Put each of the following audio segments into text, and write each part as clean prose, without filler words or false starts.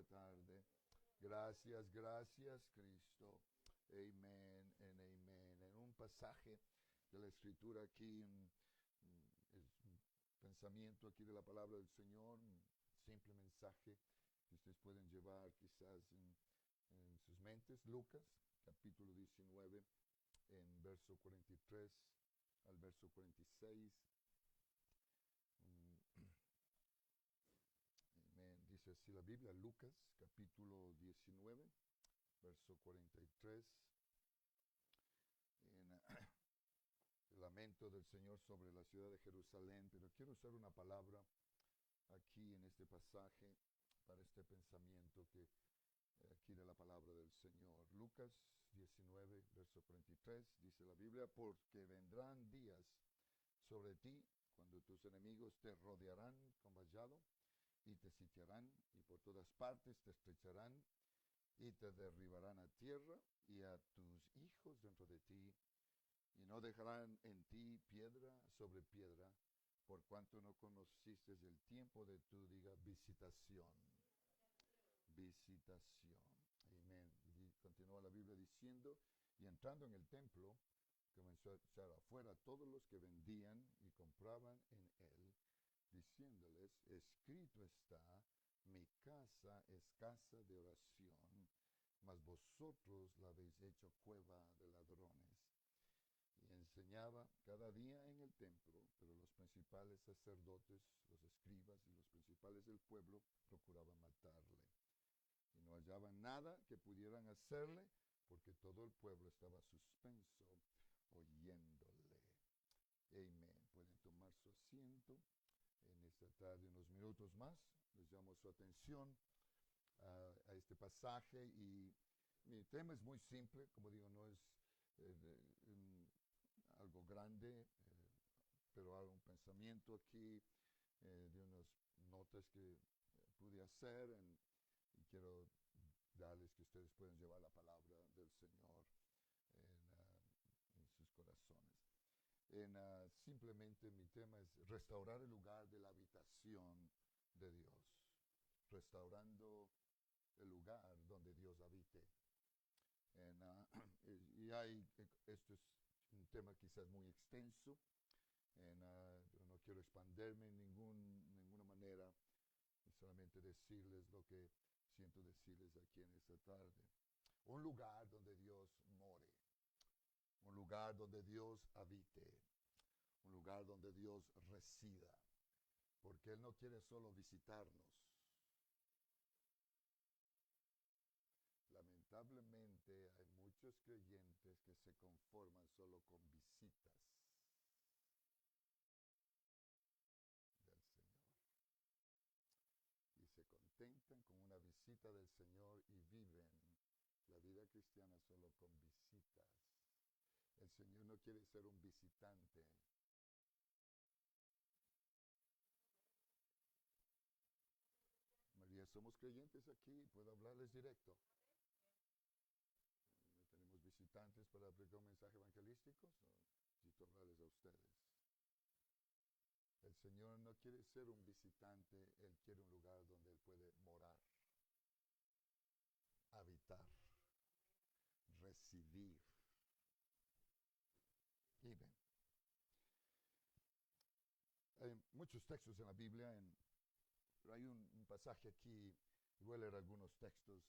esta tarde. Gracias, gracias, Cristo. Amén, and amén. En un pasaje de la Escritura aquí, es un pensamiento aquí de la palabra del Señor, un simple mensaje que ustedes pueden llevar quizás en sus mentes. Lucas, capítulo 19, en verso 43 al verso 46. Amén. Dice así la Biblia, Lucas, capítulo 19, verso 43. En el lamento del Señor sobre la ciudad de Jerusalén, pero quiero usar una palabra aquí en este pasaje para este pensamiento que aquí de la palabra del Señor. Lucas 19, verso 43, dice la Biblia, porque vendrán días sobre ti cuando tus enemigos te rodearán con vallado y te sitiarán y por todas partes te estrecharán y te derribarán a tierra y a tus hijos dentro de ti y no dejarán en ti piedra sobre piedra por cuanto no conociste el tiempo de tu, diga, visitación. Visitación. Amén. Y continúa la Biblia diciendo, y entrando en el templo, comenzó a echar afuera a todos los que vendían y compraban en él, diciéndoles, escrito está, mi casa es casa de oración, mas vosotros la habéis hecho cueva de ladrones. Y enseñaba cada día en el templo, pero los principales sacerdotes, los escribas y los principales del pueblo procuraban matarle. Y no hallaban nada que pudieran hacerle, porque todo el pueblo estaba suspenso oyéndole. Amén. Pueden tomar su asiento. En esta tarde, unos minutos más, les llamo su atención a este pasaje y mi tema es muy simple, como digo, no es algo grande, pero hago un pensamiento aquí de unas notas que pude hacer y quiero darles que ustedes puedan llevar la palabra del Señor en sus corazones. Simplemente mi tema es restaurar el lugar de la habitación de Dios, restaurando el lugar donde Dios habite. Esto es un tema quizás muy extenso, pero no quiero expanderme en ninguna manera, y solamente decirles lo que siento decirles aquí en esta tarde. Un lugar donde Dios more, un lugar donde Dios habite, un lugar donde Dios resida, porque Él no quiere solo visitarnos. Lamentablemente hay muchos creyentes que se conforman solo con visitas del Señor y se contentan con una visita del Señor y viven la vida cristiana solo con visitas. El Señor no quiere ser un visitante. María, somos creyentes aquí, puedo hablarles directo. ¿No tenemos visitantes para aplicar un mensaje evangelístico? Necesito hablarles a ustedes. El Señor no quiere ser un visitante, Él quiere un lugar donde Él puede morar, habitar, residir. Y ven, hay muchos textos en la Biblia, pero hay un pasaje aquí, y voy a leer algunos textos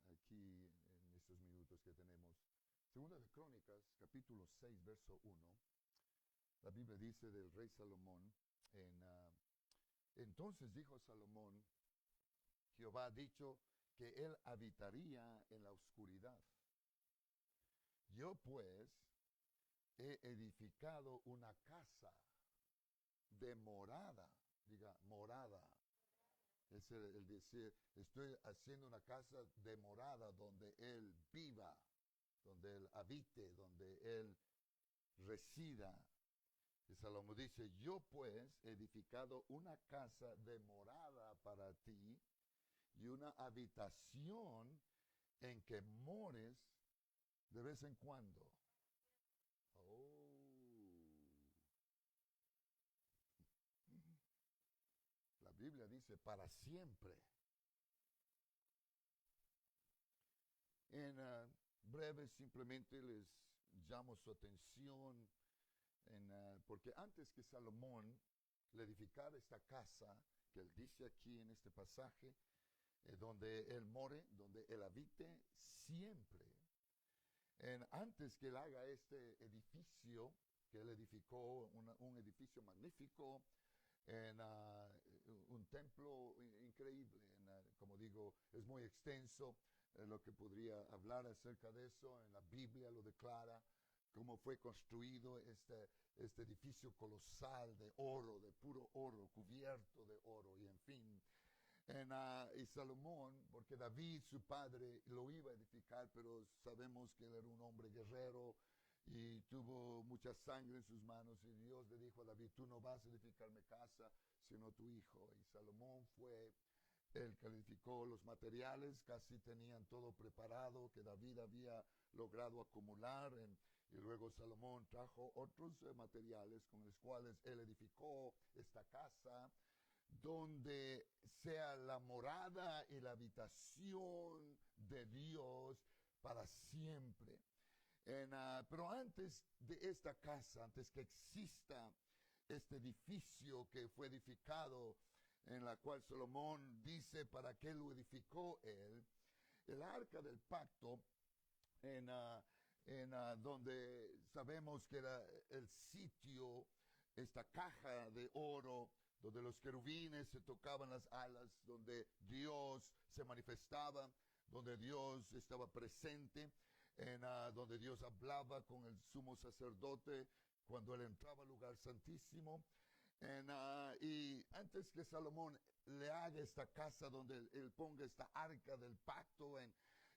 aquí en estos minutos que tenemos. Segunda de Crónicas, capítulo 6, verso 1, la Biblia dice del rey Salomón, entonces dijo Salomón, Jehová ha dicho que él habitaría en la oscuridad. Yo pues he edificado una casa de morada, diga morada. Es el decir, estoy haciendo una casa de morada donde Él viva, donde Él habite, donde Él resida. Y Salomón dice, yo pues he edificado una casa de morada para ti y una habitación en que mores de vez en cuando. Oh. La Biblia dice para siempre. breve, simplemente les llamo su atención porque antes que Salomón le edificara esta casa, que él dice aquí en este pasaje, donde él more, donde él habite siempre. Antes que él haga este edificio, que él edificó un edificio magnífico, un templo increíble, como digo, es muy extenso, lo que podría hablar acerca de eso, en la Biblia lo declara, cómo fue construido este edificio colosal de oro, de puro oro, cubierto de oro, y en fin. Y Salomón, porque David, su padre, lo iba a edificar, pero sabemos que él era un hombre guerrero y tuvo mucha sangre en sus manos, y Dios le dijo a David, tú no vas a edificarme casa, sino tu hijo. Y Salomón fue el que edificó los materiales, casi tenían todo preparado, que David había logrado acumular, y luego Salomón trajo otros materiales con los cuales él edificó esta casa, donde sea la morada y la habitación de Dios para siempre. Pero antes de esta casa, antes que exista este edificio que fue edificado, en la cual Salomón dice para qué lo edificó él, el arca del pacto, donde sabemos que era el sitio, esta caja de oro, donde los querubines se tocaban las alas, donde Dios se manifestaba, donde Dios estaba presente, donde Dios hablaba con el sumo sacerdote cuando él entraba al lugar santísimo. Y antes que Salomón le haga esta casa donde él ponga esta arca del pacto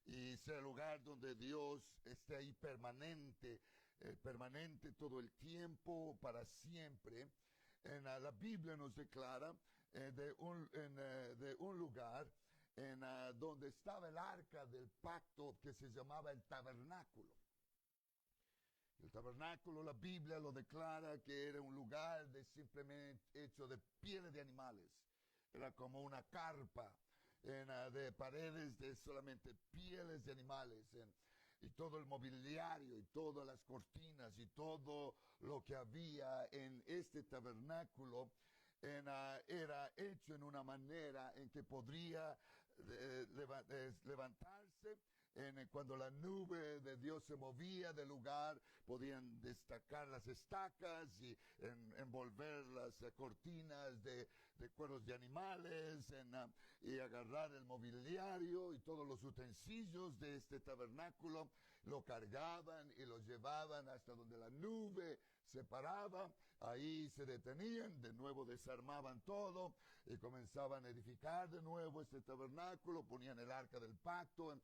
y sea el lugar donde Dios esté ahí permanente, permanente todo el tiempo, para siempre. La Biblia nos declara de un lugar donde estaba el arca del pacto, que se llamaba el tabernáculo. El tabernáculo, la Biblia lo declara que era un lugar simplemente hecho de pieles de animales. Era como una carpa de paredes de solamente pieles de animales. Y todo el mobiliario y todas las cortinas y todo lo que había en este tabernáculo era hecho en una manera en que podría levantarse. Cuando la nube de Dios se movía del lugar, podían destacar las estacas y envolver las cortinas de cueros de animales, y agarrar el mobiliario y todos los utensilios de este tabernáculo, lo cargaban y lo llevaban hasta donde la nube se paraba. Ahí se detenían, de nuevo desarmaban todo y comenzaban a edificar de nuevo este tabernáculo. Ponían el arca del pacto, en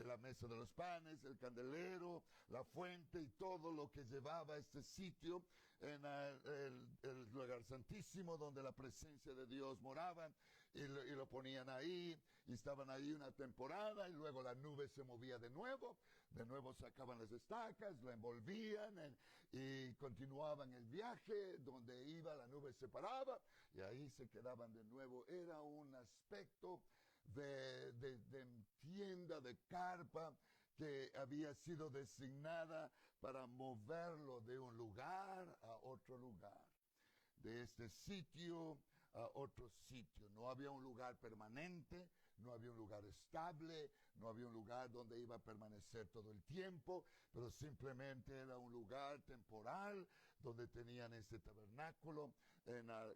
la mesa de los panes, el candelero, la fuente y todo lo que llevaba a este sitio, en el lugar santísimo donde la presencia de Dios moraba, y lo ponían ahí, y estaban ahí una temporada, y luego la nube se movía de nuevo sacaban las estacas, la envolvían y continuaban el viaje. Donde iba la nube se paraba y ahí se quedaban de nuevo. Era un aspecto de tienda, de carpa, que había sido designada para moverlo de un lugar a otro lugar, de este sitio a otro sitio. No había un lugar permanente, no había un lugar estable, no había un lugar donde iba a permanecer todo el tiempo, pero simplemente era un lugar temporal donde tenían este tabernáculo.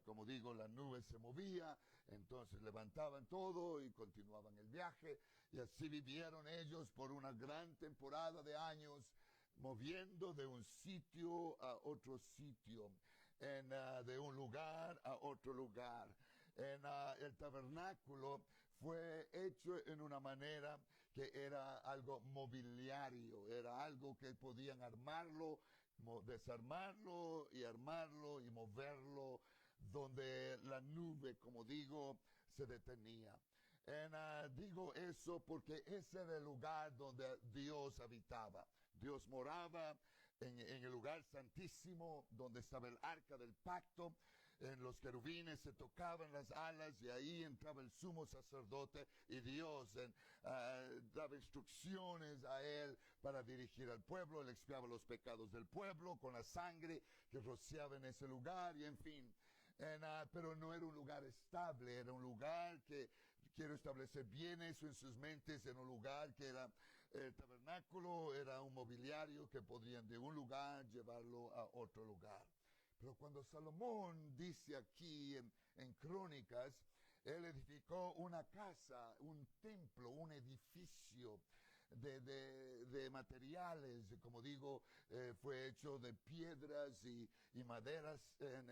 Como digo, la nube se movía, entonces levantaban todo y continuaban el viaje, y así vivieron ellos por una gran temporada de años, moviendo de un sitio a otro sitio, de un lugar a otro lugar. El tabernáculo fue hecho en una manera que era algo mobiliario, era algo que podían armarlo, desarmarlo y armarlo y moverlo donde la nube, como digo, se detenía. Digo eso porque ese era el lugar donde Dios habitaba. Dios moraba en el lugar santísimo donde estaba el arca del pacto, en los querubines se tocaban las alas y ahí entraba el sumo sacerdote y Dios daba instrucciones a él para dirigir al pueblo. Él expiaba los pecados del pueblo con la sangre que rociaba en ese lugar y en fin. Pero no era un lugar estable, era un lugar que, quiero establecer bien eso en sus mentes, era un lugar que era, el tabernáculo era un mobiliario que podrían de un lugar llevarlo a otro lugar. Pero cuando Salomón dice aquí en Crónicas, él edificó una casa, un templo, un edificio de materiales, como digo, fue hecho de piedras y maderas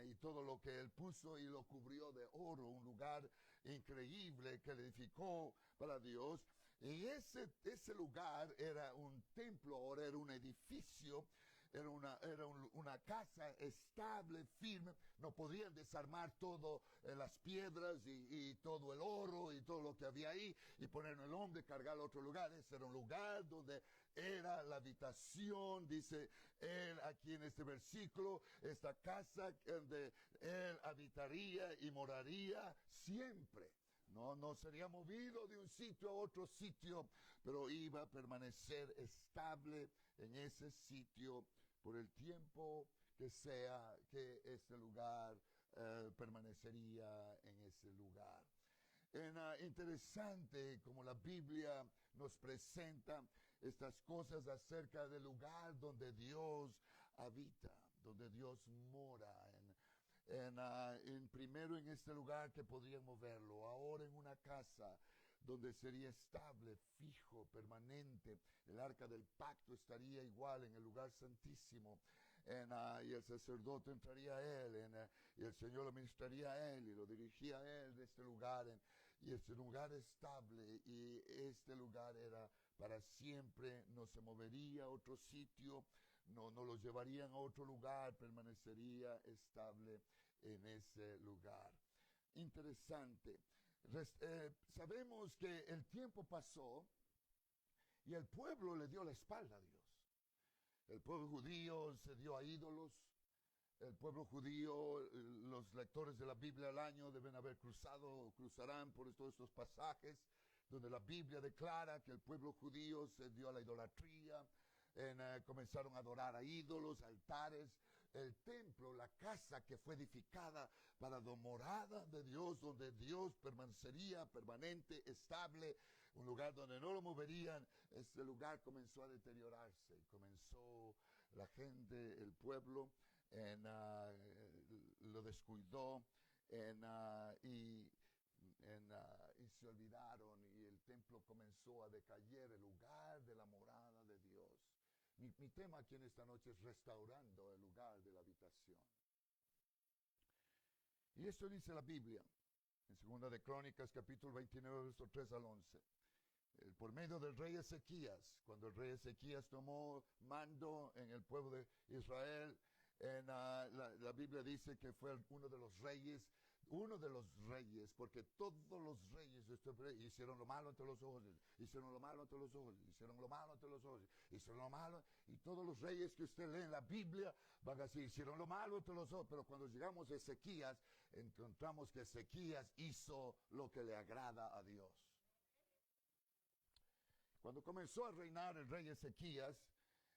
y todo lo que él puso y lo cubrió de oro, un lugar increíble que él edificó para Dios. Y ese lugar era un templo, ahora era un edificio, era una casa estable, firme. No podían desarmar todo las piedras y todo el oro y todo lo que había ahí y poner el hombre, cargarlo a otro lugar. Ese era un lugar donde era la habitación, dice él aquí en este versículo, esta casa donde él habitaría y moraría siempre. No sería movido de un sitio a otro sitio, pero iba a permanecer estable en ese sitio por el tiempo que sea que este lugar permanecería en ese lugar. Interesante como la Biblia nos presenta estas cosas acerca del lugar donde Dios habita, donde Dios mora. Primero en este lugar que podríamos verlo, ahora en una casa donde sería estable, fijo, permanente. El arca del pacto estaría igual en el lugar santísimo. Y el sacerdote entraría a él, y el Señor lo ministraría a él y lo dirigía a él de este lugar. Y este lugar estable, y este lugar era para siempre, no se movería a otro sitio, no lo llevarían a otro lugar, permanecería estable en ese lugar. Interesante. Sabemos que el tiempo pasó y el pueblo le dio la espalda a Dios. El pueblo judío se dio a ídolos. El pueblo judío, los lectores de la Biblia al año deben haber cruzarán por todos estos pasajes donde la Biblia declara que el pueblo judío se dio a la idolatría, comenzaron a adorar a ídolos, altares. El templo, la casa que fue edificada para la morada de Dios, donde Dios permanecería permanente, estable, un lugar donde no lo moverían, este lugar comenzó a deteriorarse. Comenzó la gente, el pueblo, lo descuidó y se olvidaron y el templo comenzó a decaer, el lugar de la morada de Dios. Mi tema aquí en esta noche es restaurando el lugar de la habitación. Y esto dice la Biblia en 2 de Crónicas capítulo 29 verso 3 al 11. Por medio del rey Ezequías, cuando el rey Ezequías tomó mando en el pueblo de Israel, la Biblia dice que fue uno de los reyes, porque todos los reyes hicieron lo malo ante los ojos, hicieron lo malo ante los ojos, hicieron lo malo ante los ojos, hicieron lo malo, y todos los reyes que usted lee en la Biblia van a decir, hicieron lo malo ante los ojos, pero cuando llegamos a Ezequías, encontramos que Ezequías hizo lo que le agrada a Dios. Cuando comenzó a reinar el rey Ezequías,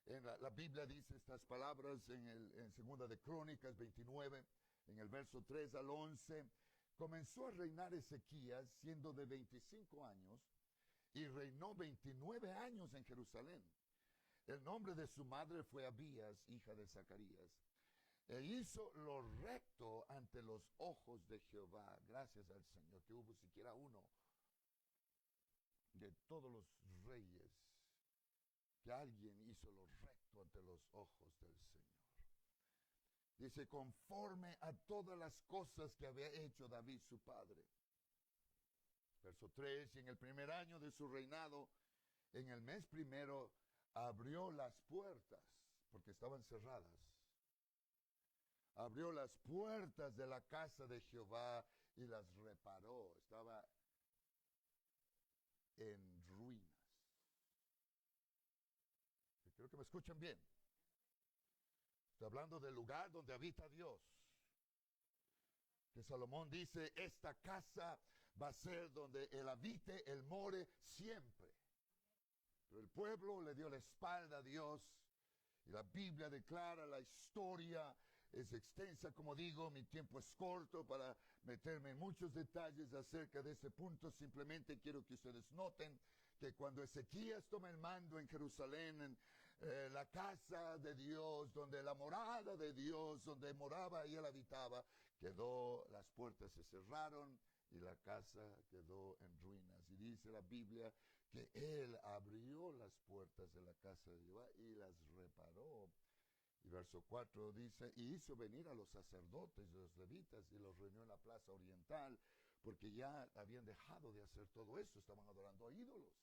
la Biblia dice estas palabras en 2 de Crónicas 29, en el verso 3 al 11, comenzó a reinar Ezequías siendo de 25 años y reinó 29 años en Jerusalén. El nombre de su madre fue Abías, hija de Zacarías. E hizo lo recto ante los ojos de Jehová. Gracias al Señor que hubo siquiera uno de todos los reyes, que alguien hizo lo recto ante los ojos del Señor. Dice, conforme a todas las cosas que había hecho David su padre. Verso 3, y en el primer año de su reinado, en el mes primero, abrió las puertas, porque estaban cerradas. Abrió las puertas de la casa de Jehová y las reparó. Estaba en ruinas. Creo que me escuchan bien. Estoy hablando del lugar donde habita Dios. que Salomón dice, esta casa va a ser donde él habite, él more siempre. Pero el pueblo le dio la espalda a Dios. Y la Biblia declara la historia, es extensa, como digo, mi tiempo es corto para meterme en muchos detalles acerca de ese punto. Simplemente quiero que ustedes noten que cuando Ezequías toma el mando en Jerusalén, en la casa de Dios, donde la morada de Dios, donde moraba y él habitaba, las puertas se cerraron y la casa quedó en ruinas. Y dice la Biblia que él abrió las puertas de la casa de Jehová y las reparó. Y verso 4 dice, y hizo venir a los sacerdotes y los levitas y los reunió en la plaza oriental, porque ya habían dejado de hacer todo eso, estaban adorando a ídolos.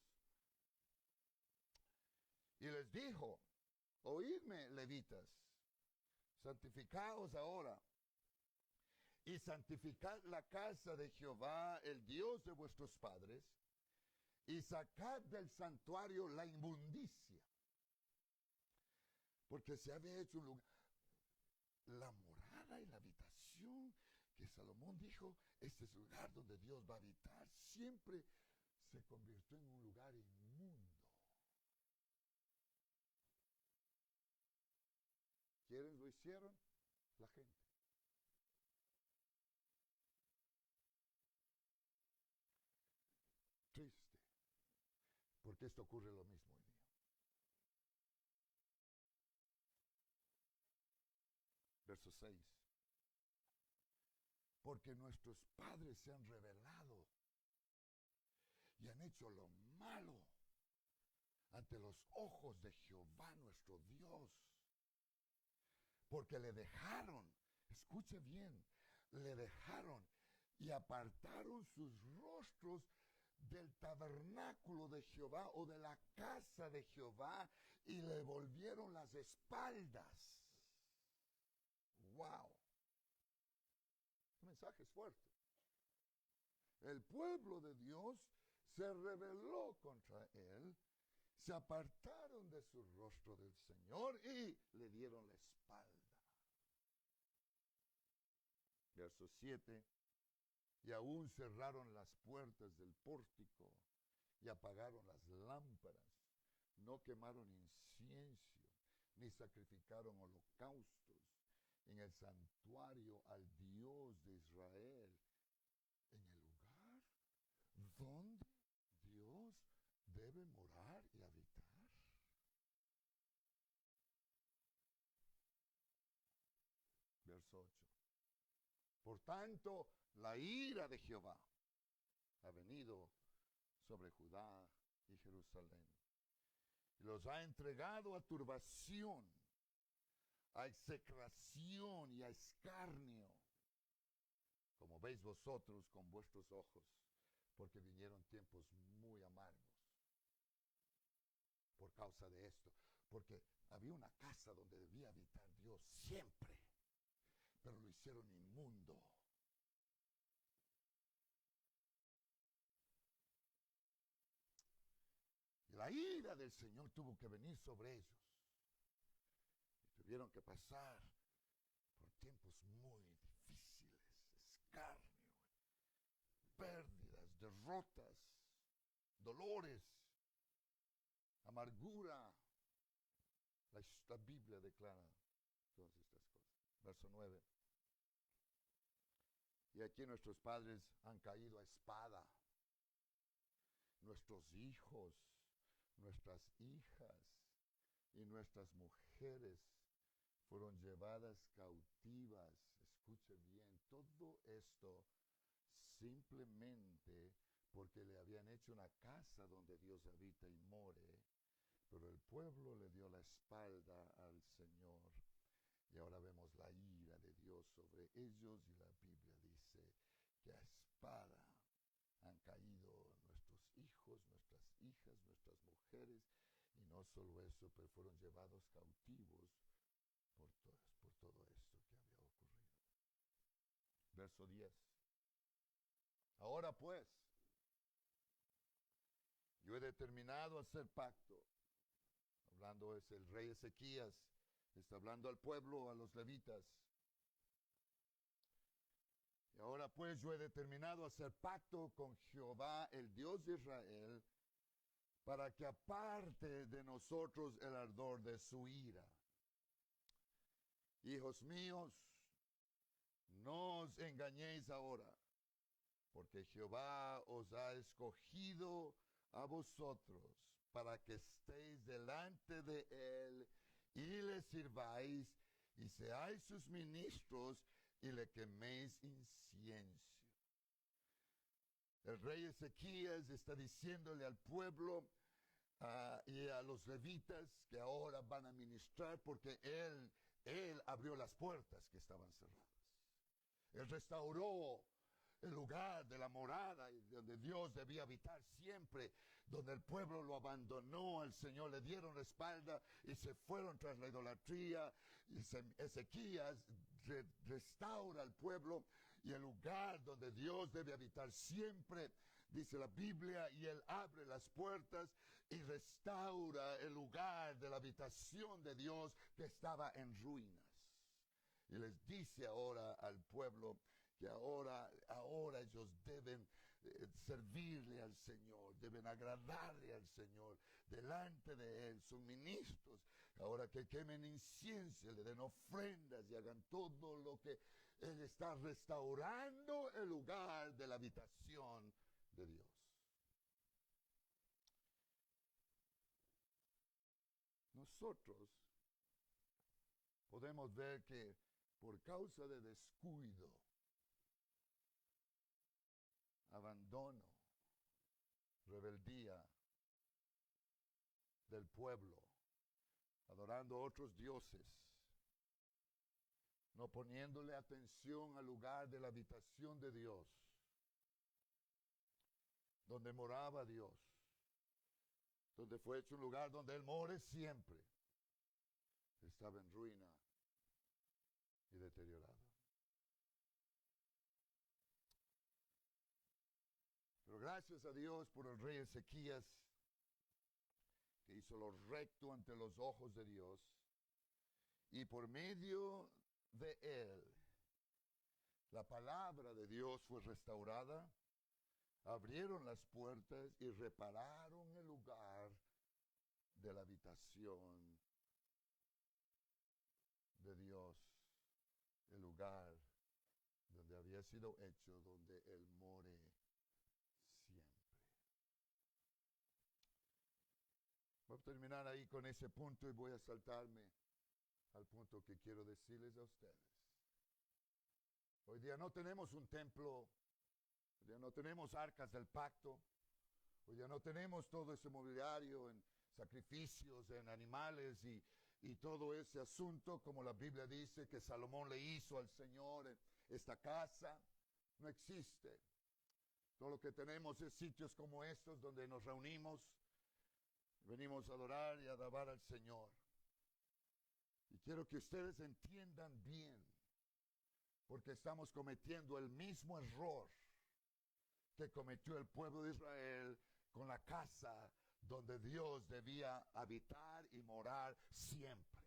Y les dijo, oídme, levitas, santificaos ahora y santificad la casa de Jehová, el Dios de vuestros padres, y sacad del santuario la inmundicia, porque se había hecho un lugar, la morada y la habitación que Salomón dijo, este es el lugar donde Dios va a habitar, siempre se convirtió en un lugar inmundo. ¿Quiénes lo hicieron? La gente. Triste, porque esto ocurre lo mismo hoy día. Verso 6. Porque nuestros padres se han rebelado y han hecho lo malo ante los ojos de Jehová nuestro Dios. Porque le dejaron, escuche bien, le dejaron y apartaron sus rostros del tabernáculo de Jehová o de la casa de Jehová y le volvieron las espaldas. ¡Wow! El mensaje es fuerte. El pueblo de Dios se rebeló contra él, se apartaron de su rostro del Señor y le dieron la espalda. Verso 7. Y aún cerraron las puertas del pórtico y apagaron las lámparas. No quemaron incienso, ni sacrificaron holocaustos en el santuario al Dios de Israel, en el lugar donde Dios debe morar y habitar. Verso 8. Por tanto, la ira de Jehová ha venido sobre Judá y Jerusalén, y los ha entregado a turbación, a execración y a escarnio, como veis vosotros con vuestros ojos, porque vinieron tiempos muy amargos por causa de esto, porque había una casa donde debía habitar Dios siempre, pero lo hicieron inmundo. Y la ira del Señor tuvo que venir sobre ellos. Y tuvieron que pasar por tiempos muy difíciles, escarnio, pérdidas, derrotas, dolores, amargura. La Biblia declara todas estas cosas. Verso 9. Y aquí nuestros padres han caído a espada. Nuestros hijos, nuestras hijas y nuestras mujeres fueron llevadas cautivas. Escuche bien, todo esto simplemente porque le habían hecho una casa donde Dios habita y more, pero el pueblo le dio la espalda al Señor. Y ahora vemos la ira de Dios sobre ellos y la Biblia dice que a espada han caído nuestros hijos, nuestras hijas, nuestras mujeres, y no solo eso, pero fueron llevados cautivos por todo esto que había ocurrido. Verso 10. Ahora pues, yo he determinado hacer pacto. Hablando es el rey Ezequías, está hablando al pueblo, a los levitas. Ahora pues yo he determinado hacer pacto con Jehová, el Dios de Israel, para que aparte de nosotros el ardor de su ira. Hijos míos, no os engañéis ahora, porque Jehová os ha escogido a vosotros para que estéis delante de él y le sirváis y seáis sus ministros y le queméis incienso. El rey Ezequías está diciéndole al pueblo y a los levitas que ahora van a ministrar, porque él abrió las puertas que estaban cerradas. Él restauró el lugar de la morada donde Dios debía habitar siempre, donde el pueblo lo abandonó al Señor, le dieron la espalda y se fueron tras la idolatría. Y Ezequías restaura al pueblo y el lugar donde Dios debe habitar siempre, dice la Biblia, y él abre las puertas y restaura el lugar de la habitación de Dios que estaba en ruinas. Y les dice ahora al pueblo que ahora ellos deben servirle al Señor, deben agradarle al Señor, delante de Él, sus ministros, ahora que quemen incienso, le den ofrendas y hagan todo lo que Él está restaurando el lugar de la habitación de Dios. Nosotros podemos ver que por causa de descuido, abandono, rebeldía del pueblo, adorando a otros dioses, no poniéndole atención al lugar de la habitación de Dios, donde moraba Dios, donde fue hecho un lugar donde Él more siempre, estaba en ruina y deteriorado. Pero gracias a Dios por el rey Ezequías, que hizo lo recto ante los ojos de Dios, y por medio de él, la palabra de Dios fue restaurada, abrieron las puertas y repararon el lugar de la habitación de Dios, el lugar donde había sido hecho, donde él more siempre. Voy a terminar ahí con ese punto y voy a saltarme al punto que quiero decirles a ustedes. Hoy día no tenemos un templo, hoy día no tenemos arcas del pacto, hoy día no tenemos todo ese mobiliario en sacrificios, en animales y todo ese asunto, como la Biblia dice que Salomón le hizo al Señor en esta casa. No existe. Todo lo que tenemos es sitios como estos donde nos reunimos, venimos a adorar y a alabar al Señor. Y quiero que ustedes entiendan bien, porque estamos cometiendo el mismo error que cometió el pueblo de Israel con la casa donde Dios debía habitar y morar siempre.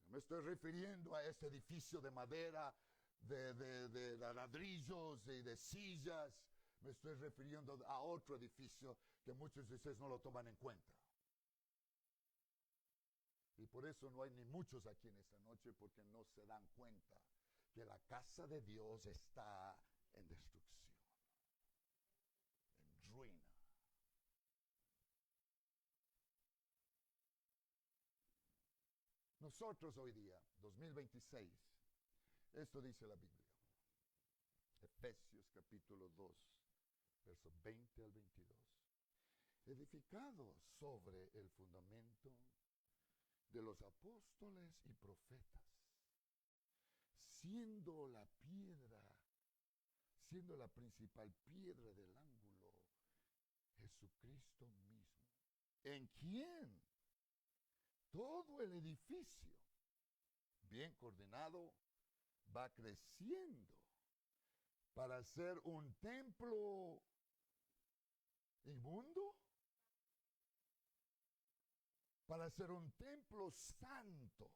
No me estoy refiriendo a este edificio de madera, de ladrillos y de sillas. Me estoy refiriendo a otro edificio que muchos de ustedes no lo toman en cuenta. Y por eso no hay ni muchos aquí en esta noche, porque no se dan cuenta que la casa de Dios está en destrucción, en ruina. Nosotros hoy día, 2026, esto dice la Biblia. Efesios capítulo 2, versos 20 al 22. Edificado sobre el fundamento de los apóstoles y profetas, siendo la principal piedra del ángulo, Jesucristo mismo, en quien todo el edificio, bien coordinado, va creciendo para ser un templo inmundo, para ser un templo santo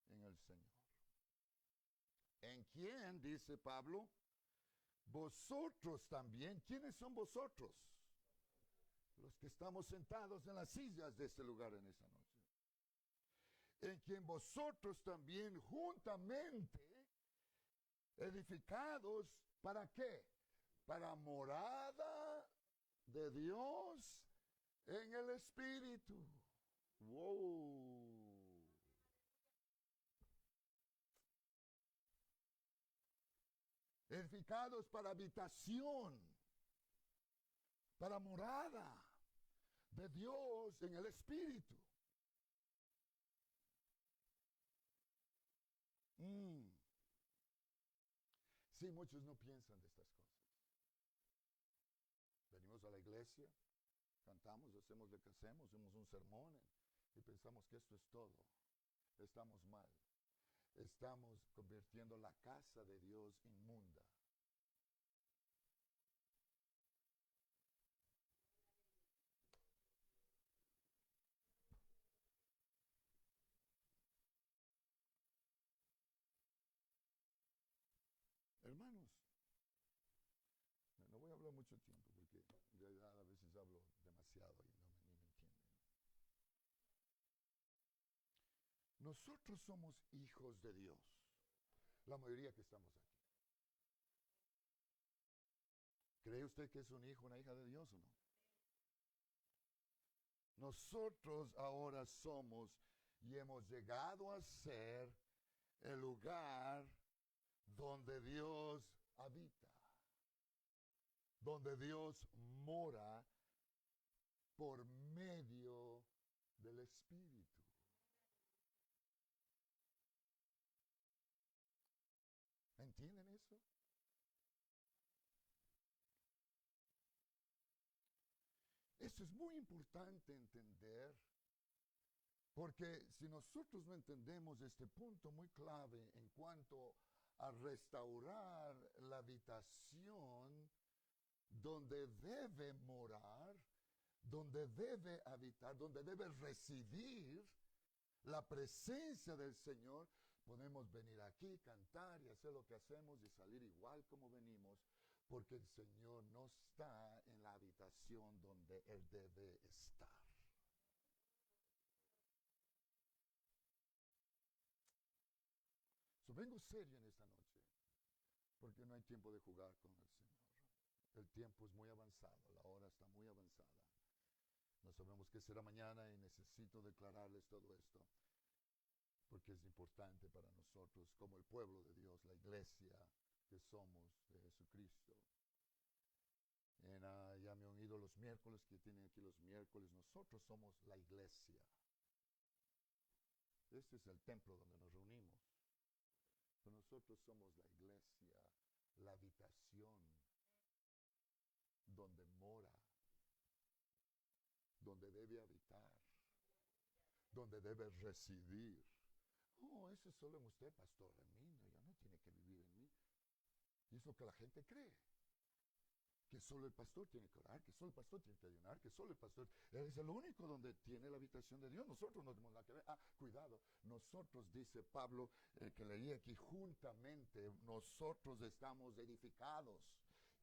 en el Señor. ¿En quién, dice Pablo? Vosotros también. ¿Quiénes son vosotros? Los que estamos sentados en las sillas de este lugar en esta noche. En quien vosotros también juntamente edificados, ¿para qué? Para morada de Dios en el Espíritu. Wow. Edificados para habitación, para morada de Dios en el Espíritu. Sí, muchos no piensan de estas cosas. Venimos a la iglesia, cantamos, hacemos lo que hacemos un sermón y pensamos que esto es todo. Estamos mal. Estamos convirtiendo la casa de Dios inmunda. Hermanos, no voy a hablar mucho tiempo porque en realidad a veces hablo demasiado y ni me entienden. Nosotros somos hijos de Dios, la mayoría que estamos aquí. ¿Cree usted que es un hijo, una hija de Dios o no? Nosotros ahora somos y hemos llegado a ser el lugar donde Dios habita, donde Dios mora por medio del Espíritu. ¿Entienden eso? Esto es muy importante entender, porque si nosotros no entendemos este punto muy clave en cuanto a restaurar la habitación donde debe morar, donde debe habitar, donde debe residir la presencia del Señor, podemos venir aquí, cantar y hacer lo que hacemos y salir igual como venimos, porque el Señor no está en la habitación donde Él debe estar. Vengo serio en esta noche, porque no hay tiempo de jugar con el Señor. El tiempo es muy avanzado, la hora está muy avanzada. No sabemos qué será mañana y necesito declararles todo esto, porque es importante para nosotros como el pueblo de Dios, la iglesia que somos de Jesucristo. Ya me han oído los miércoles, que tienen aquí los miércoles, nosotros somos la iglesia. Este es el templo donde nos reunimos. Pero nosotros somos la iglesia, la habitación donde mora, donde debe habitar, donde debe residir. Oh, eso es solo en usted, pastor. En mí, no, ya no tiene que vivir en mí. Y es lo que la gente cree. Que solo el pastor tiene que orar, que solo el pastor tiene que ayunar, que solo el pastor es el único donde tiene la habitación de Dios. Nosotros no tenemos nada que ver. Cuidado, nosotros, dice Pablo, que leí aquí, juntamente nosotros estamos edificados.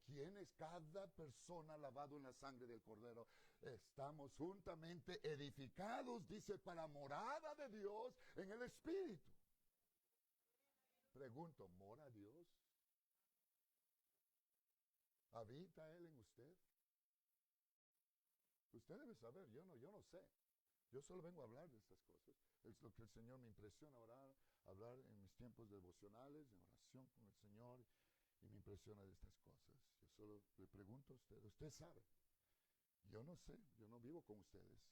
¿Quién es cada persona lavado en la sangre del Cordero? Estamos juntamente edificados, dice, para morada de Dios en el Espíritu. Pregunto, ¿mora Dios? ¿Habita Él en usted? Usted debe saber, yo no sé. Yo solo vengo a hablar de estas cosas. Es lo que el Señor me impresiona orar, hablar en mis tiempos devocionales, en oración con el Señor, y me impresiona de estas cosas. Yo solo le pregunto a usted, usted sabe. Yo no sé, yo no vivo con ustedes.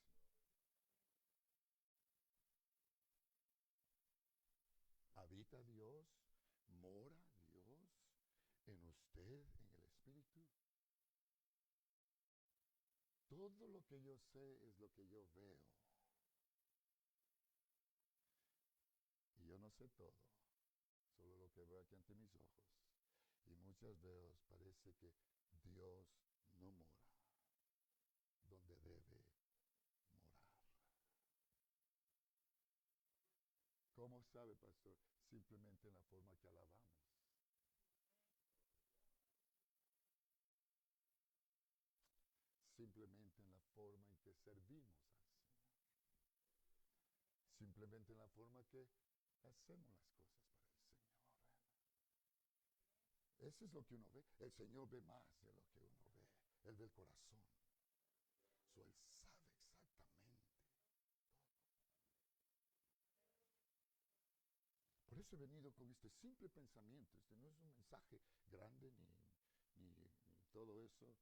¿Habita Dios? ¿Mora Dios en usted, en el Espíritu? Todo lo que yo sé es lo que yo veo. Y yo no sé todo, solo lo que veo aquí ante mis ojos. Y muchas veces parece que Dios no mora donde debe morar. ¿Cómo sabe, pastor? simplemente en la forma que alabamos. Simplemente en la forma en que servimos al Señor. Simplemente en la forma que hacemos las cosas para el Señor. Eso es lo que uno ve. El Señor ve más de lo que uno ve. Él ve el corazón. Él sabe exactamente todo. Por eso he venido con este simple pensamiento. Este no es un mensaje grande ni todo eso.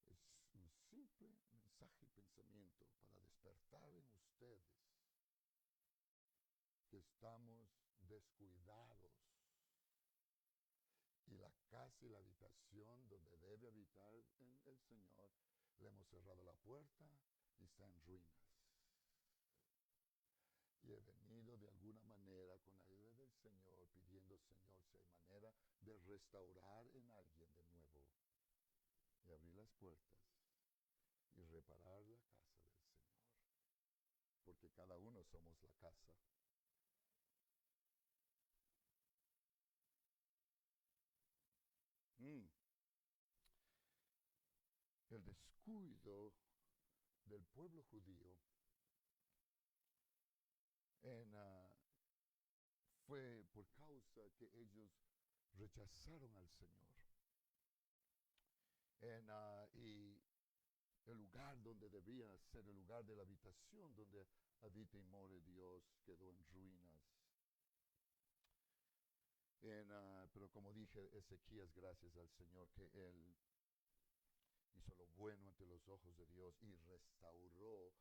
Es un simple mensaje y pensamiento para despertar en ustedes que estamos descuidados. Y la casa y la habitación donde debe habitar el Señor, le hemos cerrado la puerta y está en ruinas. Y he venido de alguna manera con la ayuda del Señor, pidiendo, Señor, si hay manera de restaurar en alguien de nuevo y abrir las puertas y reparar la casa del Señor. Porque cada uno somos la casa. El descuido del pueblo judío fue por causa que ellos rechazaron al Señor. Y el lugar donde debía ser el lugar de la habitación, donde habita y more Dios, quedó en ruinas. Pero como dije, Ezequías, gracias al Señor, que él hizo lo bueno ante los ojos de Dios y restauró,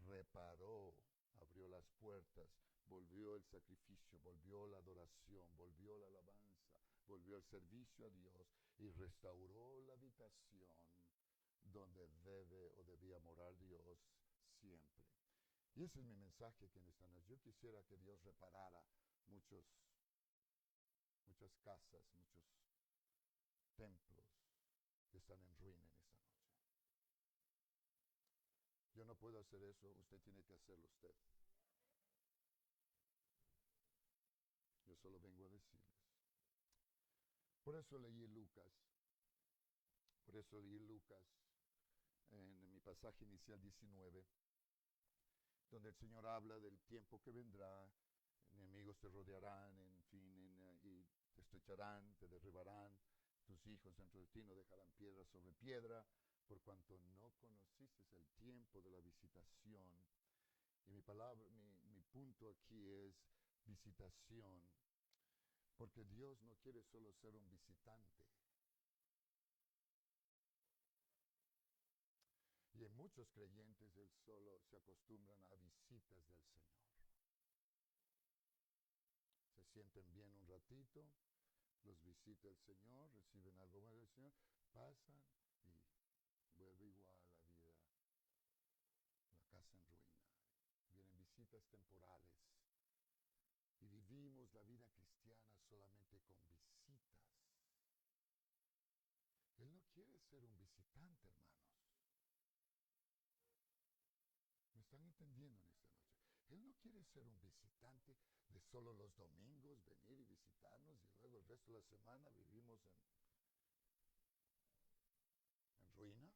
reparó, abrió las puertas, volvió el sacrificio, volvió la adoración, volvió la alabanza, volvió el servicio a Dios y restauró la habitación donde debe o debía morar Dios siempre. Y ese es mi mensaje aquí en esta noche. Yo quisiera que Dios reparara muchas casas, muchos templos que están en ruina en esta noche. Yo no puedo hacer eso, usted tiene que hacerlo usted. Yo solo vengo a decirles. Por eso leí Lucas. En mi pasaje inicial 19, donde el Señor habla del tiempo que vendrá, enemigos te rodearán, en fin, y te estrecharán, te derribarán, tus hijos dentro de ti no dejarán piedra sobre piedra, por cuanto no conociste el tiempo de la visitación. Y mi punto aquí es visitación, porque Dios no quiere solo ser un visitante. Y en muchos creyentes él solo se acostumbran a visitas del Señor. Se sienten bien un ratito, los visita el Señor, reciben algo más del Señor, pasan y vuelve igual la vida, la casa en ruina. Vienen visitas temporales y vivimos la vida cristiana solamente con visitas. Él no quiere ser un visitante, hermanos. ¿Me están entendiendo en esta noche? Él no quiere ser un visitante de solo los domingos venir y visitarnos y luego el resto de la semana vivimos en ruina.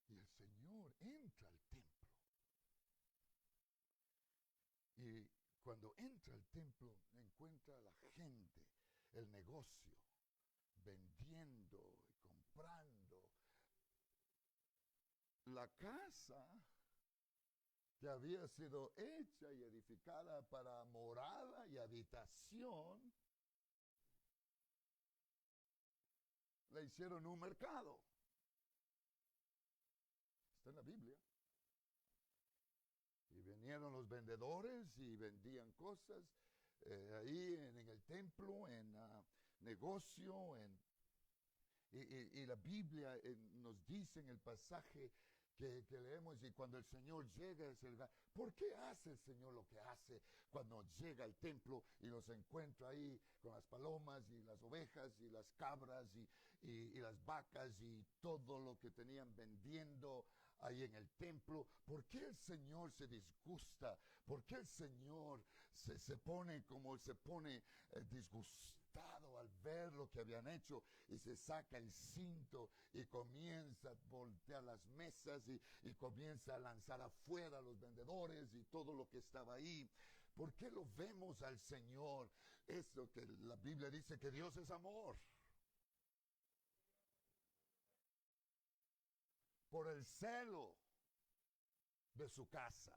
Y el Señor entra al templo. Y cuando entra al templo encuentra a la gente, el negocio, vendiendo y comprando. La casa que había sido hecha y edificada para morada y habitación, le hicieron un mercado. Está en la Biblia. Y vinieron los vendedores y vendían cosas ahí en el templo, en negocio, y la Biblia nos dice en el pasaje que leemos, y cuando el Señor llega, ¿por qué hace el Señor lo que hace cuando llega al templo y los encuentra ahí con las palomas y las ovejas y las cabras y las vacas y todo lo que tenían vendiendo ahí en el templo. ¿Por qué el Señor se disgusta? ¿Por qué el Señor se pone como se pone disgustado al ver lo que habían hecho? Y se saca el cinto y comienza a voltear las mesas y comienza a lanzar afuera a los vendedores y todo lo que estaba ahí. ¿Por qué lo vemos al Señor? Es lo que la Biblia dice, que Dios es amor. Por el celo de su casa.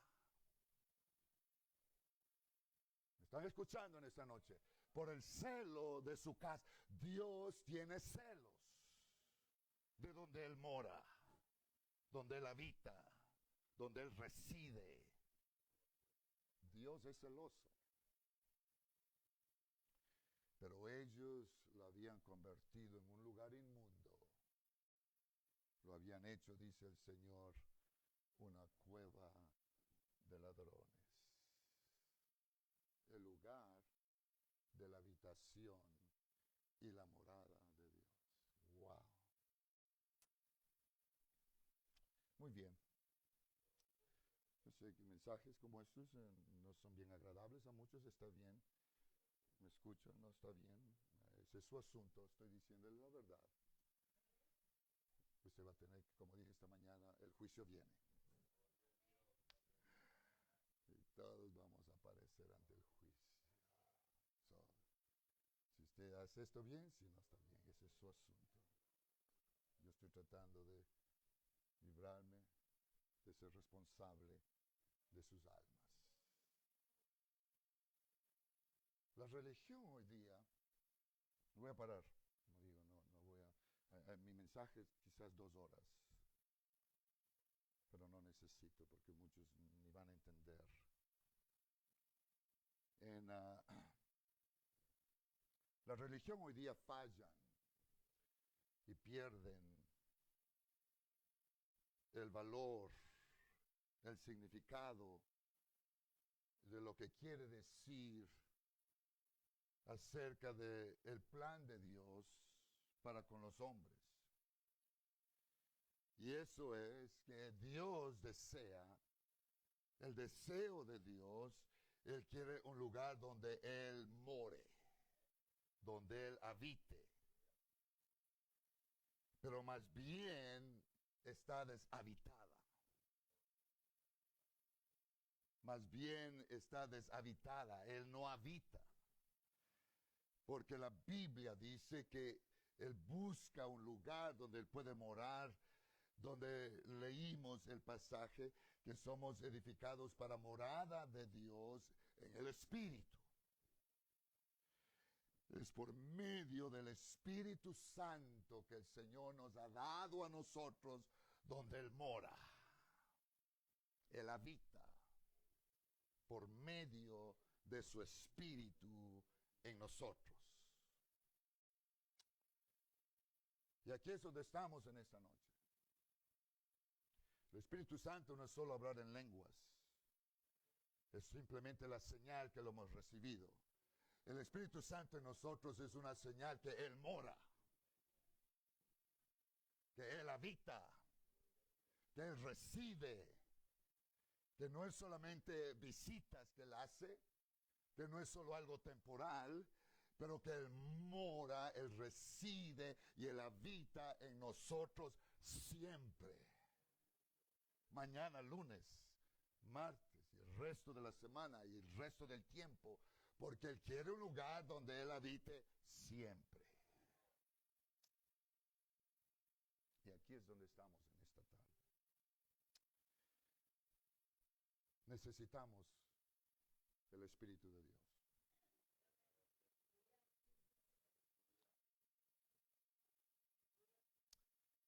¿Me están escuchando en esta noche? Por el celo de su casa. Dios tiene celos de donde Él mora, donde Él habita, donde Él reside. Dios es celoso. Pero ellos lo habían convertido en un lugar inmundo. Lo habían hecho, dice el Señor, una cueva de ladrones. El lugar de la habitación y la morada de Dios. ¡Wow! Muy bien. Yo sé que mensajes como estos no son bien agradables a muchos. Está bien. ¿Me escuchan? No está bien. Ese es su asunto. Estoy diciéndole la verdad. Usted va a tener, como dije esta mañana, el juicio viene. Y todos vamos a aparecer ante el juicio. Si usted hace esto bien, si no está bien, ese es su asunto. Yo estoy tratando de librarme de ser responsable de sus almas. La religión hoy día, voy a parar, como digo, no voy a mi mensaje es quizás 2 horas, pero no necesito porque muchos ni van a entender. La religión hoy día fallan y pierden el valor, el significado de lo que quiere decir acerca del plan de Dios para con los hombres. Y eso es que Dios desea, el deseo de Dios, Él quiere un lugar donde Él more, donde Él habite. Pero más bien está deshabitada. Más bien está deshabitada, Él no habita. Porque la Biblia dice que Él busca un lugar donde Él puede morar, donde leímos el pasaje que somos edificados para morada de Dios en el Espíritu. Es por medio del Espíritu Santo que el Señor nos ha dado a nosotros donde Él mora. Él habita por medio de su Espíritu en nosotros. Y aquí es donde estamos en esta noche. El Espíritu Santo no es solo hablar en lenguas. Es simplemente la señal que lo hemos recibido. El Espíritu Santo en nosotros es una señal que Él mora, que Él habita, que Él reside, que no es solamente visitas que Él hace, que no es solo algo temporal, pero que Él mora, Él reside y Él habita en nosotros siempre. Mañana, lunes, martes y el resto de la semana y el resto del tiempo, porque Él quiere un lugar donde Él habite siempre. Y aquí es donde estamos en esta tarde. Necesitamos el Espíritu de Dios.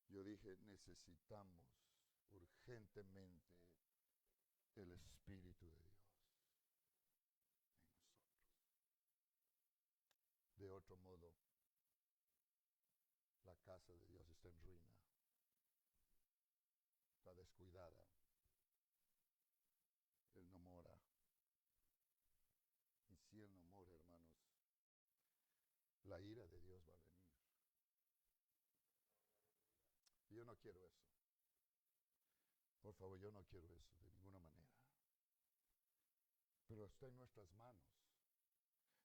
Yo dije, necesitamos urgentemente el Espíritu de Dios en nosotros. De otro modo, la casa de Dios está en ruina, está descuidada, Él no mora. Y si Él no mora, hermanos, la ira de Dios va a venir. Y yo no quiero eso. Por favor, yo no quiero eso de ninguna manera. Pero está en nuestras manos.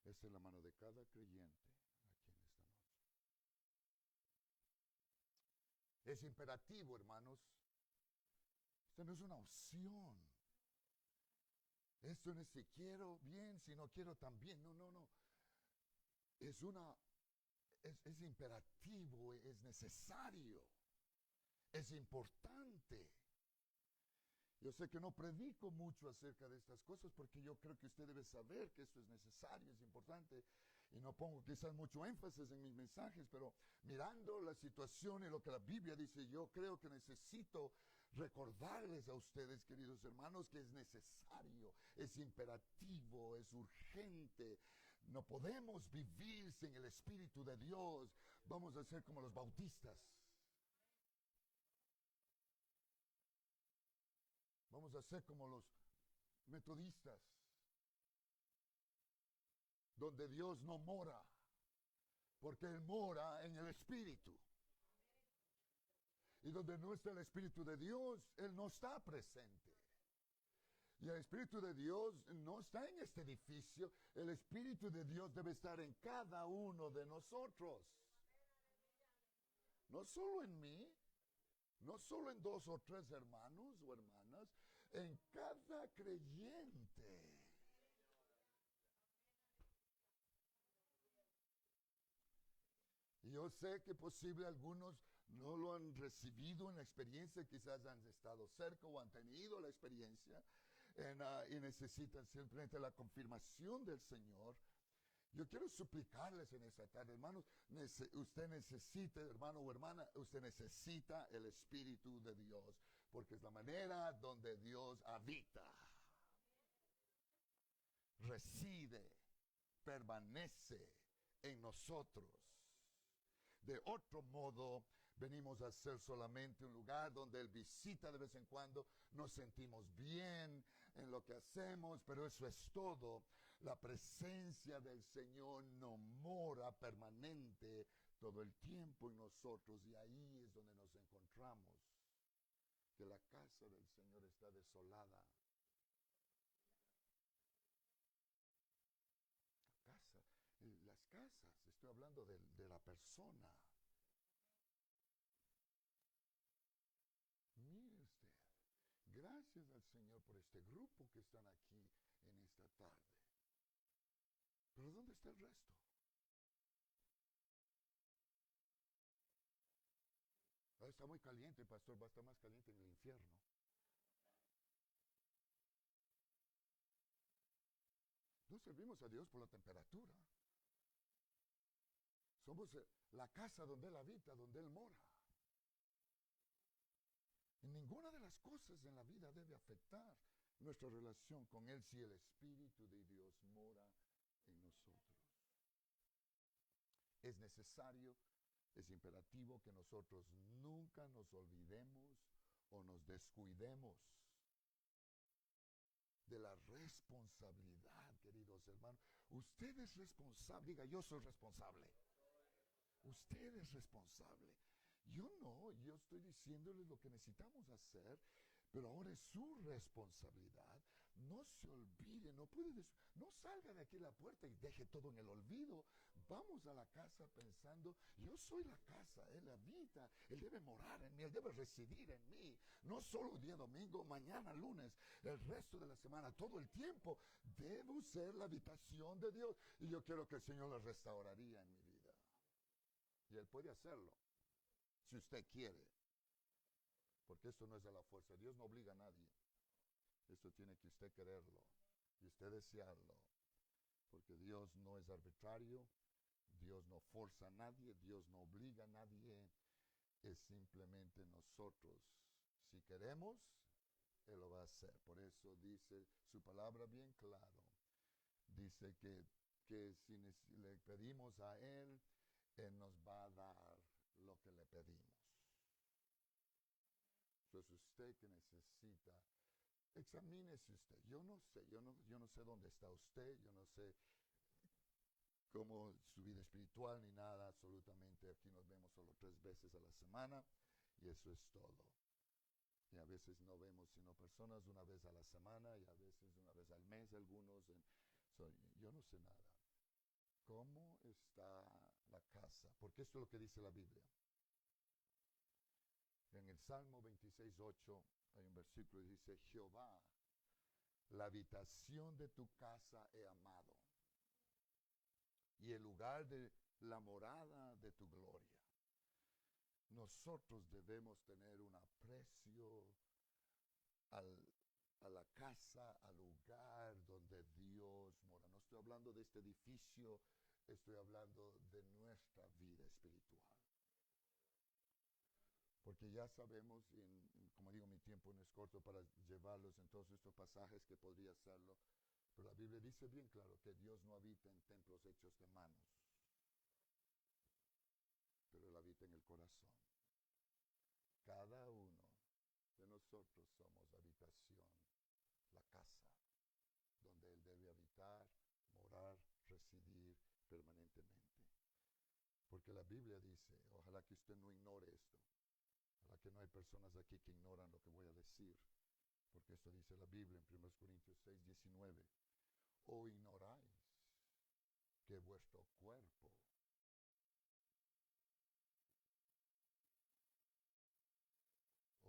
Está en la mano de cada creyente aquí en esta noche. Es imperativo, hermanos. Esto no es una opción. Esto no es si quiero bien, si no quiero también. No. Es imperativo, es necesario, es importante. Yo sé que no predico mucho acerca de estas cosas porque yo creo que usted debe saber que esto es necesario, es importante. Y no pongo quizás mucho énfasis en mis mensajes, pero mirando la situación y lo que la Biblia dice, yo creo que necesito recordarles a ustedes, queridos hermanos, que es necesario, es imperativo, es urgente. No podemos vivir sin el Espíritu de Dios. Vamos a ser como los bautistas. Vamos a ser como los metodistas, donde Dios no mora, porque Él mora en el Espíritu. Y donde no está el Espíritu de Dios, Él no está presente. Y el Espíritu de Dios no está en este edificio. El Espíritu de Dios debe estar en cada uno de nosotros. No solo en mí, no solo en 2 o 3 hermanos o hermanas, en cada creyente. Y yo sé que posible algunos no lo han recibido en la experiencia, quizás han estado cerca o han tenido la experiencia y necesitan simplemente la confirmación del Señor. Yo quiero suplicarles en esta tarde, hermanos, usted necesita, hermano o hermana, usted necesita el Espíritu de Dios, porque es la manera donde Dios habita, reside, permanece en nosotros. De otro modo, venimos a ser solamente un lugar donde Él visita de vez en cuando, nos sentimos bien en lo que hacemos, pero eso es todo. La presencia del Señor no mora permanente todo el tiempo en nosotros, y ahí es donde nos encontramos, que la casa del Señor está desolada. Las casas, estoy hablando de la persona. Mire usted, gracias al Señor por este grupo que están aquí en esta tarde. Pero ¿dónde está el resto? Está muy caliente, pastor, va a estar más caliente en el infierno. No servimos a Dios por la temperatura. Somos la casa donde Él habita, donde Él mora. Y ninguna de las cosas en la vida debe afectar nuestra relación con Él si el Espíritu de Dios mora en nosotros. Es necesario, es imperativo que nosotros nunca nos olvidemos o nos descuidemos de la responsabilidad, queridos hermanos. Usted es responsable, diga, yo soy responsable. Usted es responsable. Yo no, yo estoy diciéndoles lo que necesitamos hacer, pero ahora es su responsabilidad. No se olvide, no salga de aquí a la puerta y deje todo en el olvido. Vamos a la casa pensando, yo soy la casa, Él habita, Él debe morar en mí, Él debe residir en mí. No solo el día domingo, mañana lunes, el resto de la semana, todo el tiempo. Debo ser la habitación de Dios. Y yo quiero que el Señor la restauraría en mi vida. Y Él puede hacerlo, si usted quiere. Porque esto no es de la fuerza. Dios no obliga a nadie. Esto tiene que usted quererlo y usted desearlo. Porque Dios no es arbitrario. Dios no forza a nadie. Dios no obliga a nadie. Es simplemente nosotros. Si queremos, Él lo va a hacer. Por eso dice su palabra bien claro. Dice que si le pedimos a Él, Él nos va a dar lo que le pedimos. Entonces usted que necesita, examínese usted. Yo no sé dónde está usted, yo no sé cómo su vida espiritual ni nada, absolutamente. Aquí nos vemos solo 3 veces a la semana y eso es todo. Y a veces no vemos sino personas una vez a la semana y a veces una vez al mes algunos. Yo no sé nada. ¿Cómo está la casa? Porque esto es lo que dice la Biblia. En el Salmo 26:8 hay un versículo que dice: Jehová, la habitación de tu casa he amado, y el lugar de la morada de tu gloria. Nosotros debemos tener un aprecio a la casa, al lugar donde Dios mora. No estoy hablando de este edificio, estoy hablando de nuestra vida espiritual. Porque ya sabemos, como digo, mi tiempo no es corto para llevarlos en todos estos pasajes que podría hacerlo, pero la Biblia dice bien claro que Dios no habita en templos hechos de manos, pero Él habita en el corazón. Cada uno de nosotros somos habitación, la casa, donde Él debe habitar, morar, residir permanentemente. Porque la Biblia dice, ojalá que usted no ignore esto, ojalá que no hay personas aquí que ignoran lo que voy a decir, porque esto dice la Biblia en 1 Corintios 6:19, o ignoráis que vuestro cuerpo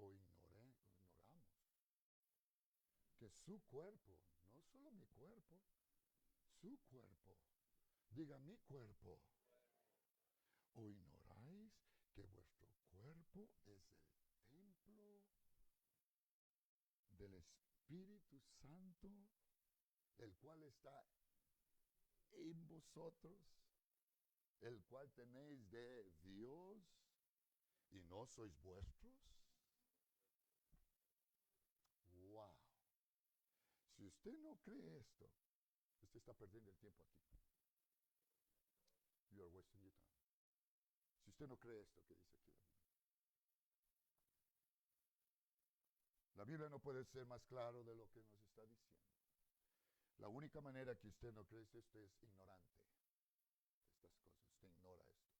ignoramos que su cuerpo, no solo mi cuerpo, su cuerpo, diga mi cuerpo, o ignoráis que vuestro cuerpo es el templo del Espíritu Santo, el cual está en vosotros, el cual tenéis de Dios y no sois vuestros. Wow. Si usted no cree esto, usted está perdiendo el tiempo aquí. You are wasting your time. Si usted no cree esto que dice aquí la Biblia. La Biblia no puede ser más claro de lo que nos está diciendo. La única manera que usted no cree esto es ignorante de estas cosas. Usted ignora esto.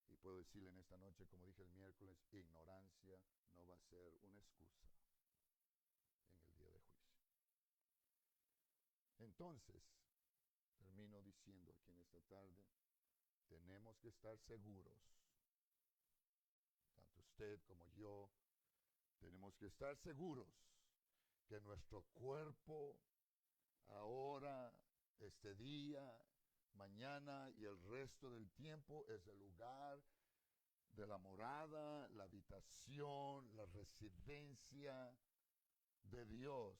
Y puedo decirle en esta noche, como dije el miércoles, ignorancia no va a ser una excusa en el día de juicio. Entonces, termino diciendo aquí en esta tarde, tenemos que estar seguros, tanto usted como yo, tenemos que estar seguros que nuestro cuerpo ahora, este día, mañana y el resto del tiempo es el lugar de la morada, la habitación, la residencia de Dios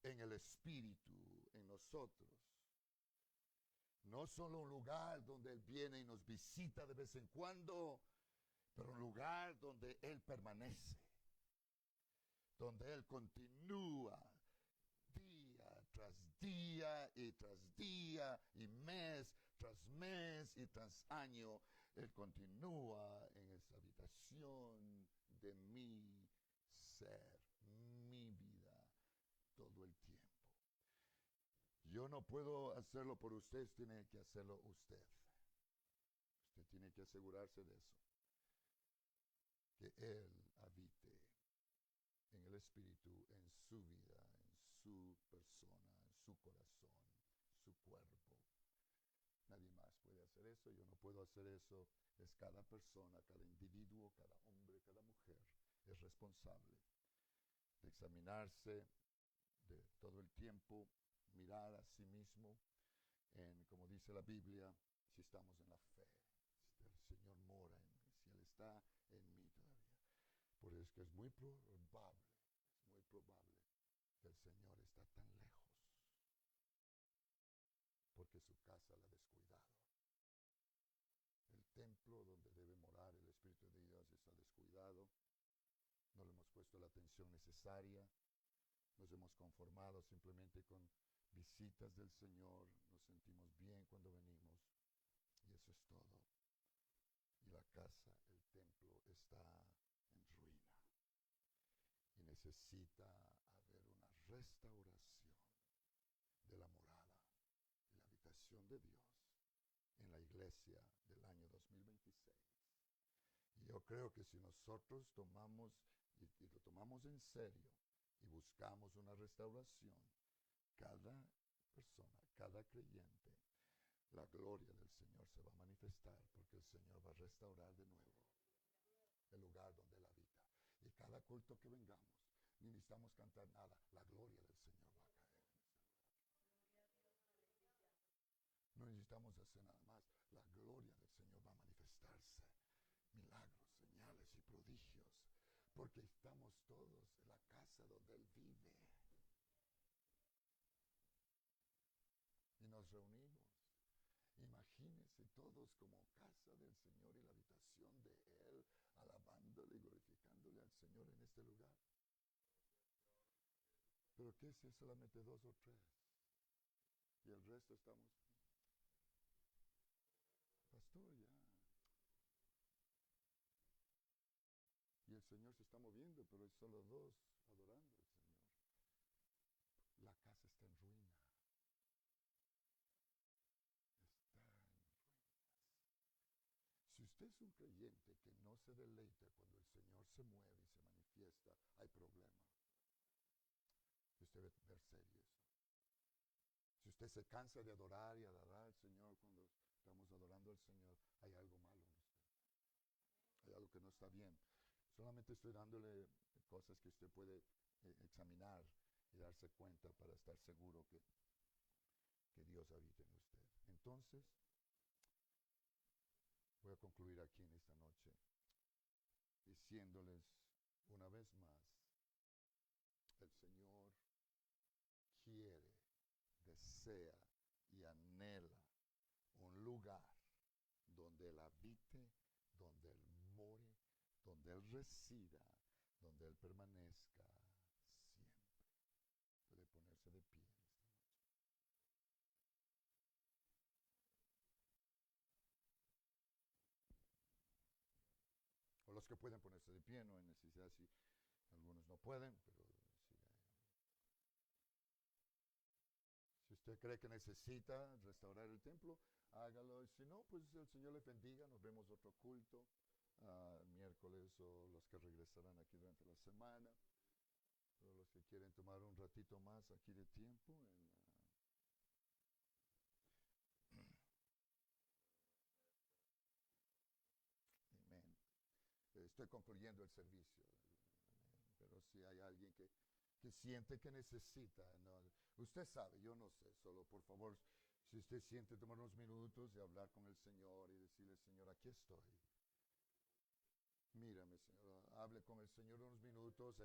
en el Espíritu, en nosotros. No solo un lugar donde Él viene y nos visita de vez en cuando, pero un lugar donde Él permanece, donde Él continúa día tras día y tras día y mes tras mes y tras año. Él continúa en esa habitación de mi ser, mi vida, todo el tiempo. Yo no puedo hacerlo por usted, tiene que hacerlo usted. Usted tiene que asegurarse de eso, que Él habite en el Espíritu, en su vida, en su persona, en su corazón, su cuerpo. Nadie más puede hacer eso, yo no puedo hacer eso. Es cada persona, cada individuo, cada hombre, cada mujer es responsable de examinarse de todo el tiempo, mirar a sí mismo, como dice la Biblia, si estamos en la fe, si el Señor mora en mí, si Él está en mí todavía. Por eso es que es muy probable que el Señor está tan lejos, porque su casa la ha descuidado. El templo donde debe morar el Espíritu de Dios está descuidado. No le hemos puesto la atención necesaria. Nos hemos conformado simplemente con visitas del Señor. Nos sentimos bien cuando venimos. Y eso es todo. Y la casa, el templo, está en ruina. Y necesita haber una restauración de la morada y la habitación de Dios en la iglesia del año 2026. Y yo creo que si nosotros tomamos y lo tomamos en serio y buscamos una restauración, cada persona, cada creyente, la gloria del Señor se va a manifestar porque el Señor va a restaurar de nuevo el lugar donde Él habita. Y cada culto que vengamos, ni necesitamos cantar nada, la gloria del Señor va a caer en ese lugar. No necesitamos hacer nada más, la gloria del Señor va a manifestarse. Milagros, señales y prodigios, porque estamos todos en la casa donde Él vive. Y nos reunimos. Imagínense todos como casa del Señor y la habitación de Él, alabándole y glorificándole al Señor en este lugar. Pero ¿qué si es solamente 2 o 3? Y el resto estamos, pastor, ya. Y el Señor se está moviendo, pero hay solo 2 adorando al Señor. La casa está en ruina. Está en ruinas. Si usted es un creyente que no se deleita cuando el Señor se mueve y se manifiesta, hay problema. Y usted debe ver serio eso. Si usted se cansa de adorar y adorar al Señor cuando estamos adorando al Señor, hay algo malo en usted. Hay algo que no está bien. Solamente estoy dándole cosas que usted puede examinar y darse cuenta para estar seguro que Dios habita en usted. Entonces, voy a concluir aquí en esta noche diciéndoles una vez más, el Señor quiere, desea y anhela un lugar donde Él habite, donde Él more, donde Él resida, donde Él permanezca siempre. Puede ponerse de pie en esta noche. O los que pueden ponerse de pie, no hay necesidad, si algunos no pueden, pero si usted cree que necesita restaurar el templo, hágalo. Y si no, pues el Señor le bendiga. Nos vemos otro culto miércoles o los que regresarán aquí durante la semana. Pero los que quieren tomar un ratito más aquí de tiempo. Amén. Estoy concluyendo el servicio. Pero si hay alguien que siente que necesita, ¿no? Usted sabe, yo no sé, solo por favor, si usted siente tomar unos minutos y hablar con el Señor y decirle, Señor, aquí estoy. Mírame, Señor, hable con el Señor unos minutos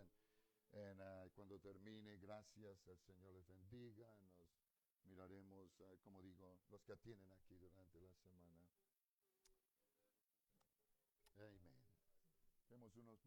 cuando termine, gracias, el Señor les bendiga, nos miraremos, como digo, los que atienden aquí durante la semana. Amén. Vemos unos